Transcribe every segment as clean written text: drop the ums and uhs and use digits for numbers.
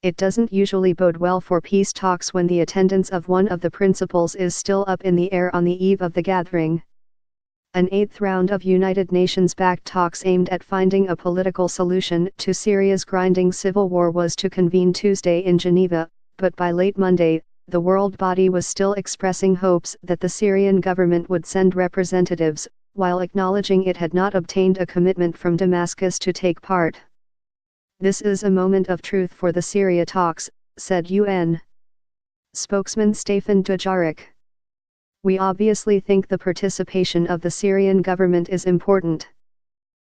it doesn't usually bode well for peace talks when the attendance of one of the principals is still up in the air on the eve of the gathering. An eighth round of United Nations-backed talks aimed at finding a political solution to Syria's grinding civil war was to convene Tuesday in Geneva, but by late Monday, the world body was still expressing hopes that the Syrian government would send representatives, while acknowledging it had not obtained a commitment from Damascus to take part. "This is a moment of truth for the Syria talks," said UN spokesman Stefan Dujarric. "We obviously think the participation of the Syrian government is important.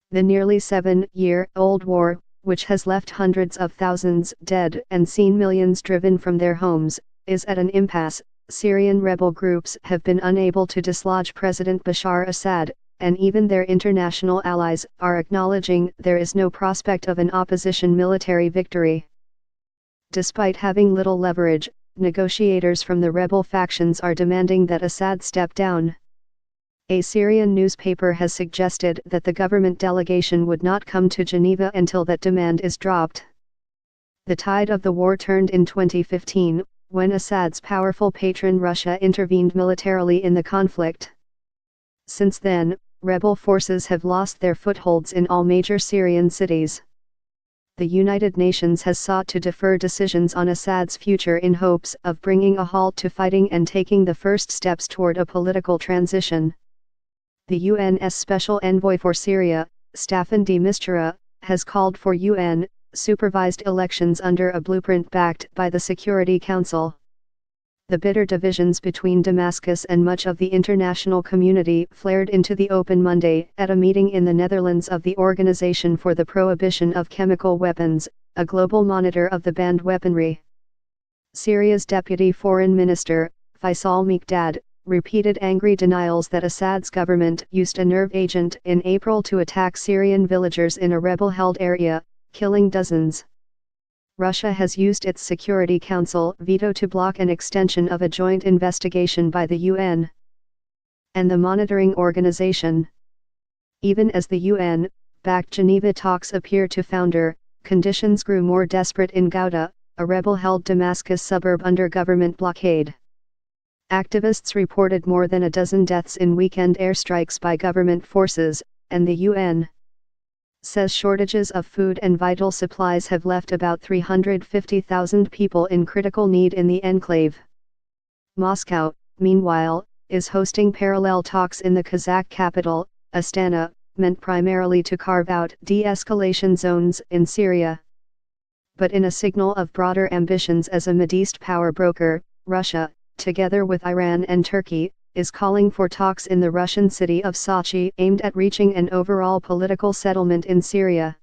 The nearly 7-year-old war, which has left hundreds of thousands dead and seen millions driven from their homes, is at an impasse. Syrian rebel groups have been unable to dislodge President Bashar Assad, and even their international allies are acknowledging there is no prospect of an opposition military victory. Despite having little leverage, negotiators from the rebel factions are demanding that Assad step down." A Syrian newspaper has suggested that the government delegation would not come to Geneva until that demand is dropped. The tide of the war turned in 2015, when Assad's powerful patron Russia intervened militarily in the conflict. Since then, rebel forces have lost their footholds in all major Syrian cities. The United Nations has sought to defer decisions on Assad's future in hopes of bringing a halt to fighting and taking the first steps toward a political transition. The UN's Special Envoy for Syria, Staffan de Mistura, has called for UN-supervised elections under a blueprint backed by the Security Council. The bitter divisions between Damascus and much of the international community flared into the open Monday at a meeting in the Netherlands of the Organization for the Prohibition of Chemical Weapons, a global monitor of the banned weaponry. Syria's Deputy Foreign Minister, Faisal Miqdad, repeated angry denials that Assad's government used a nerve agent in April to attack Syrian villagers in a rebel-held area, killing dozens. Russia has used its Security Council veto to block an extension of a joint investigation by the UN and the monitoring organization. Even as the UN-backed Geneva talks appear to founder, conditions grew more desperate in Ghouta, a rebel-held Damascus suburb under government blockade. Activists reported more than a dozen deaths in weekend airstrikes by government forces, and the UN says shortages of food and vital supplies have left about 350,000 people in critical need in the enclave. Moscow, meanwhile, is hosting parallel talks in the Kazakh capital, Astana, meant primarily to carve out de-escalation zones in Syria. But in a signal of broader ambitions as a Mideast power broker, Russia, together with Iran and Turkey, is calling for talks in the Russian city of Sochi aimed at reaching an overall political settlement in Syria.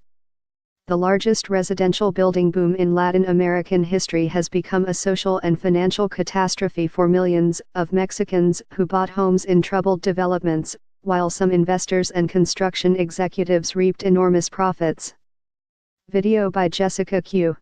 The largest residential building boom in Latin American history has become a social and financial catastrophe for millions of Mexicans who bought homes in troubled developments, while some investors and construction executives reaped enormous profits. Video by Jessica Q.